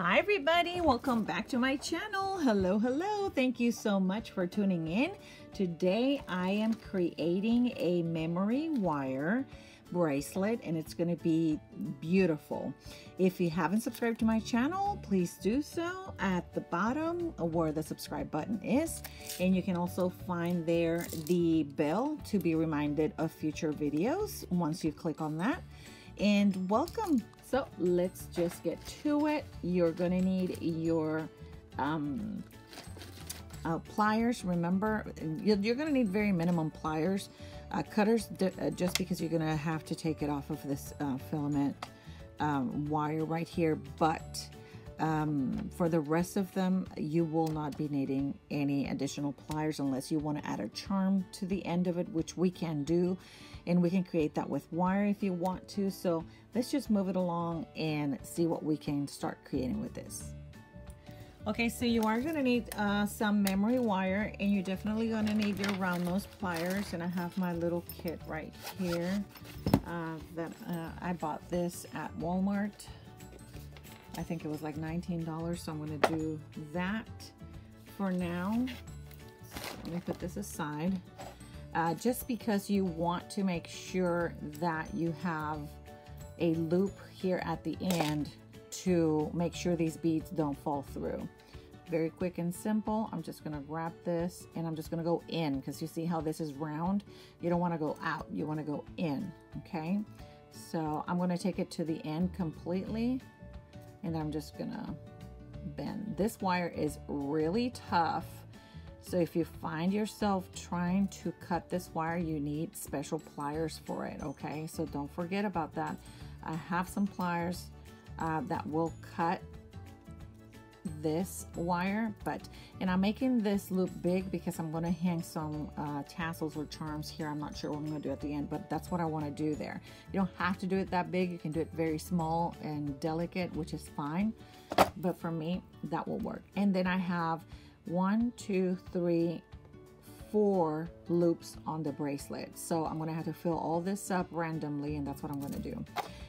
Hi everybody, welcome back to my channel. Hello. Thank you so much for tuning in. Today I am creating a memory wire bracelet and it's going to be beautiful. If you haven't subscribed to my channel, please do so at the bottom where the subscribe button is, and you can also find there the bell to be reminded of future videos once you click on that. And welcome. So let's just get to it. You're gonna need your pliers. Remember, you're gonna need very minimum pliers. Cutters, just because you're gonna have to take it off of this filament wire right here. But for the rest of them, you will not be needing any additional pliers unless you want to add a charm to the end of it, which we can do. And we can create that with wire if you want to. So let's just move it along and see what we can start creating with this. Okay, so you are going to need some memory wire, and you're definitely going to need your round nose pliers. And I have my little kit right here that I bought this at Walmart. I think it was like $19, so I'm going to do that for now. So let me put this aside. Just because you want to make sure that you have a loop here at the end to make sure these beads don't fall through. Very quick and simple. I'm just going to grab this and I'm just going to go in, because you see how this is round. You don't want to go out, you want to go in. Okay, so I'm going to take it to the end completely, and I'm just going to bend. This wire is really tough. So if you find yourself trying to cut this wire, you need special pliers for it, okay? So don't forget about that. I have some pliers that will cut this wire, and I'm making this loop big because I'm going to hang some tassels or charms here. I'm not sure what I'm going to do at the end, but that's what I want to do there. You don't have to do it that big. You can do it very small and delicate, which is fine, but for me, that will work. And then I have 1, 2, 3, 4 loops on the bracelet. So I'm gonna have to fill all this up randomly, and that's what I'm gonna do.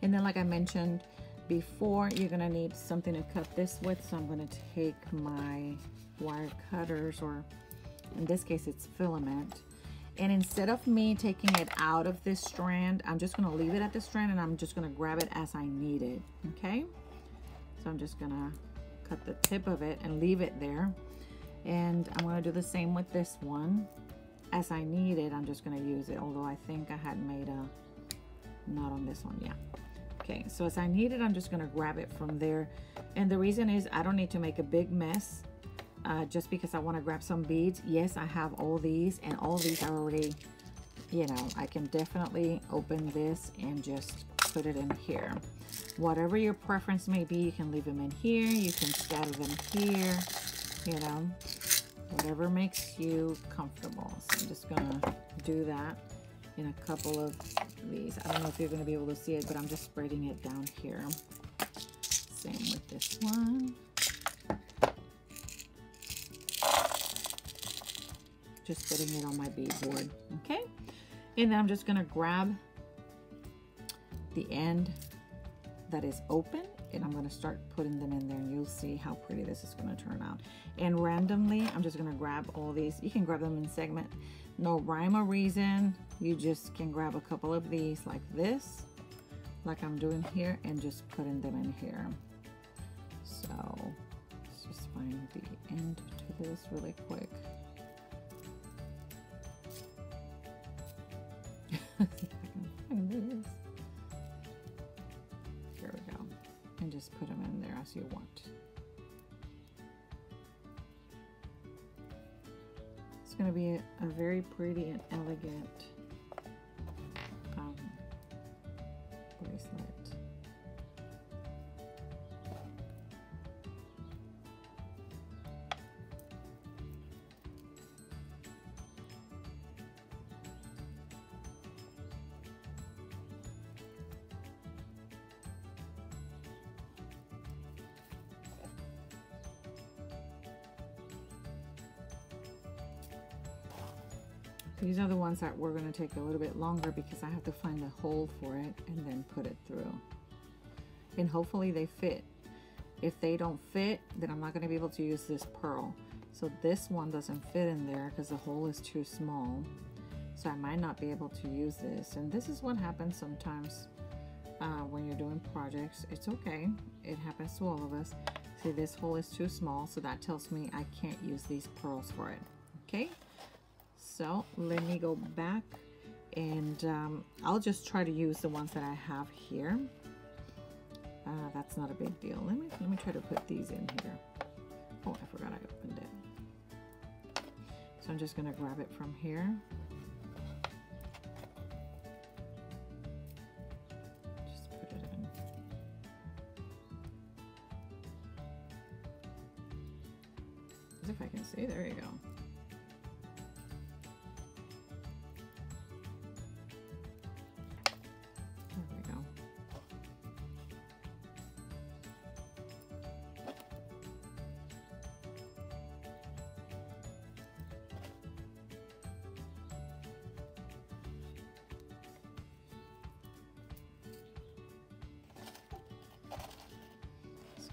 And then, like I mentioned before, you're gonna need something to cut this with. So I'm gonna take my wire cutters, or in this case it's filament, and instead of me taking it out of this strand, I'm just gonna leave it at the strand, and I'm just gonna grab it as I need it. Okay, so I'm just gonna cut the tip of it and leave it there. And I'm going to do the same with this one. As I need it, I'm just going to use it, although I think I had made a knot on this one. Yeah. Okay, so as I need it, I'm just going to grab it from there. And the reason is I don't need to make a big mess just because I want to grab some beads. Yes, I have all these, and all these are already, you know, I can definitely open this and just put it in here. Whatever your preference may be, you can leave them in here, you can scatter them here. You know, whatever makes you comfortable. So I'm just gonna do that in a couple of these. I don't know if you're gonna be able to see it, but I'm just spreading it down here. Same with this one. Just putting it on my beadboard, okay? And then I'm just gonna grab the end that is open, and I'm going to start putting them in there, and you'll see how pretty this is going to turn out. And randomly, I'm just going to grab all these. You can grab them in segment, no rhyme or reason. You just can grab a couple of these like this, like I'm doing here, and just putting them in here. So let's just find the end to this really quick. See if I can find this. Here we go. And just put them in there as you want. It's going to be a very pretty and elegant bracelet. These are the ones that we're going to take a little bit longer because I have to find a hole for it and then put it through. And hopefully they fit. If they don't fit, then I'm not going to be able to use this pearl. So this one doesn't fit in there because the hole is too small. So I might not be able to use this. And this is what happens sometimes when you're doing projects. It's okay. It happens to all of us. See, this hole is too small, so that tells me I can't use these pearls for it. Okay, so let me go back and I'll just try to use the ones that I have here. That's not a big deal. Let me try to put these in here. Oh, I forgot I opened it. So I'm just gonna grab it from here. Just put it in. As if I can see, there you go.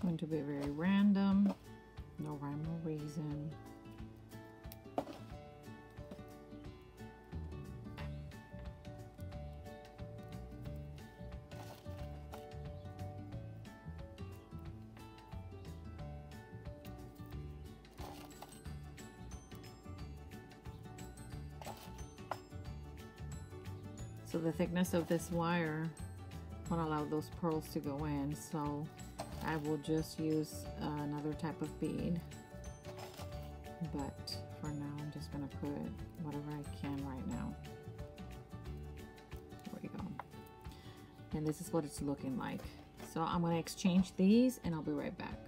Going to be very random, no rhyme or reason. So the thickness of this wire won't allow those pearls to go in, so I will just use another type of bead, but for now I'm just going to put whatever I can right now. There we go. And this is what it's looking like. So I'm going to exchange these and I'll be right back.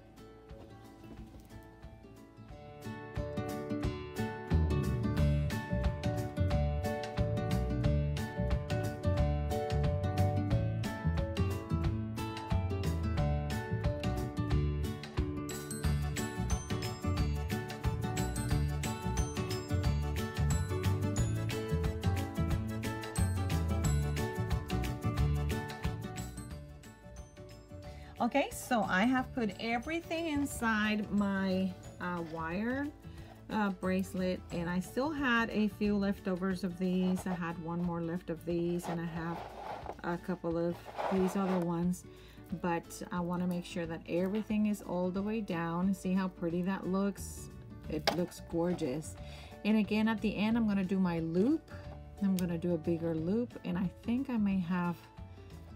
Okay, so I have put everything inside my wire bracelet, and I still had a few leftovers of these. I had one more left of these, and I have a couple of these other ones, but I want to make sure that everything is all the way down. See how pretty that looks? It looks gorgeous. And again, at the end, I'm going to do my loop. I'm going to do a bigger loop, and I think I may have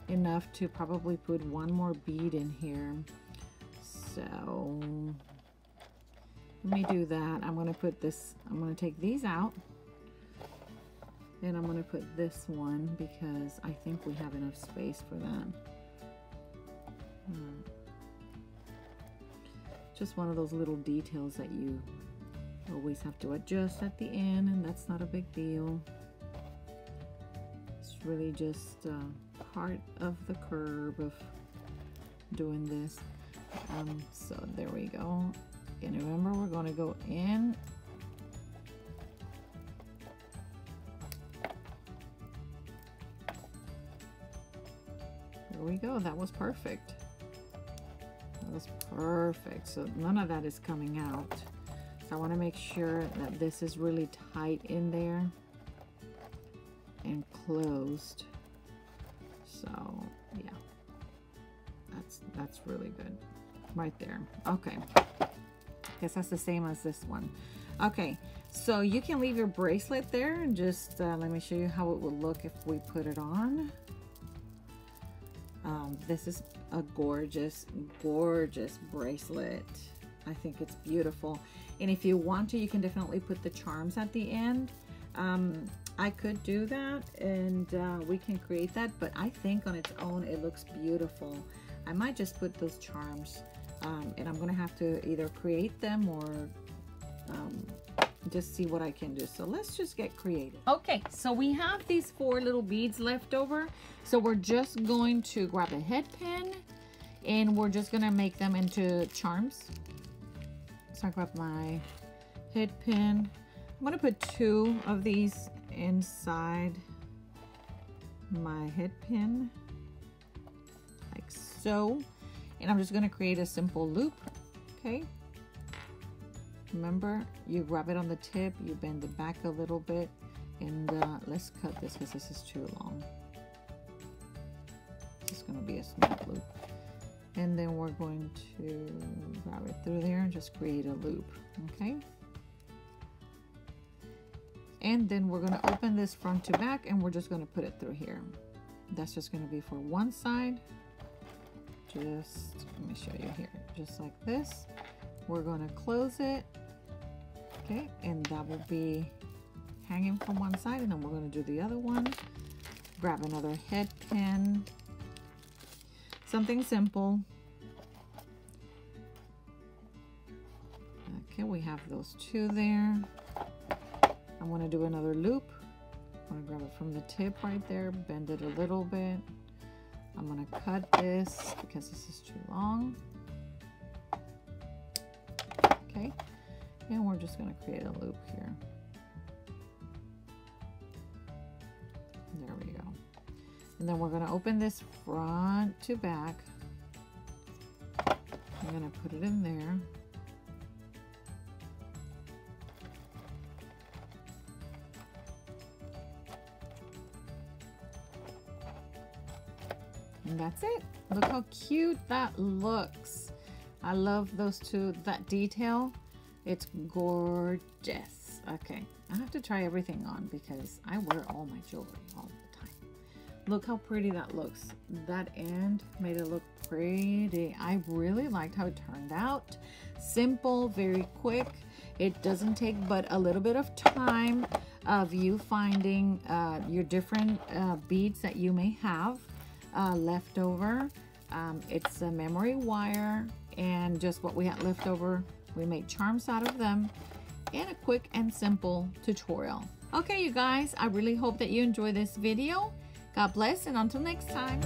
enough to probably put one more bead in here. So let me do that. I'm going to put this, I'm going to take these out, and I'm going to put this one because I think we have enough space for that. Just one of those little details that you always have to adjust at the end, and that's not a big deal. It's really just part of the curve of doing this. So there we go. And remember, we're going to go in there we go. That was perfect. That was perfect. So none of that is coming out. So I want to make sure that this is really tight in there and closed. So yeah, that's really good right there. Okay, guess that's the same as this one. Okay, so you can leave your bracelet there and just let me show you how it will look if we put it on. This is a gorgeous bracelet. I think it's beautiful, and if you want to, you can definitely put the charms at the end. I could do that, and we can create that, but I think on its own it looks beautiful. I might just put those charms, and I'm gonna have to either create them or just see what I can do. So let's just get creative. Okay, so we have these 4 little beads left over, so we're just going to grab a head pin and we're just gonna make them into charms. So I grab my head pin. I'm gonna put 2 of these inside my head pin, like so, And I'm just going to create a simple loop. Okay. Remember, you grab it on the tip, you bend it back a little bit, and let's cut this because this is too long. It's going to be a small loop. And then we're going to grab it through there and just create a loop. Okay. And then we're going to open this front to back and we're just going to put it through here. That's just going to be for one side. Just, let me show you here. Just like this. We're going to close it. Okay, and that will be hanging from one side, and then we're going to do the other one. Grab another head pin. Something simple. Okay, we have those two there. I want to do another loop. I'm going to grab it from the tip right there, bend it a little bit. I'm going to cut this because this is too long. Okay, and we're just going to create a loop here. There we go. And then we're going to open this front to back. I'm going to put it in there. And that's it. Look how cute that looks. I love those two, that detail. It's gorgeous. Okay, I have to try everything on because I wear all my jewelry all the time. Look how pretty that looks. That end made it look pretty. I really liked how it turned out. Simple, very quick. It doesn't take but a little bit of time of you finding your different beads that you may have left over. It's a memory wire and just what we had left over. We made charms out of them in a quick and simple tutorial. Okay, you guys, I really hope that you enjoy this video. God bless, and until next time.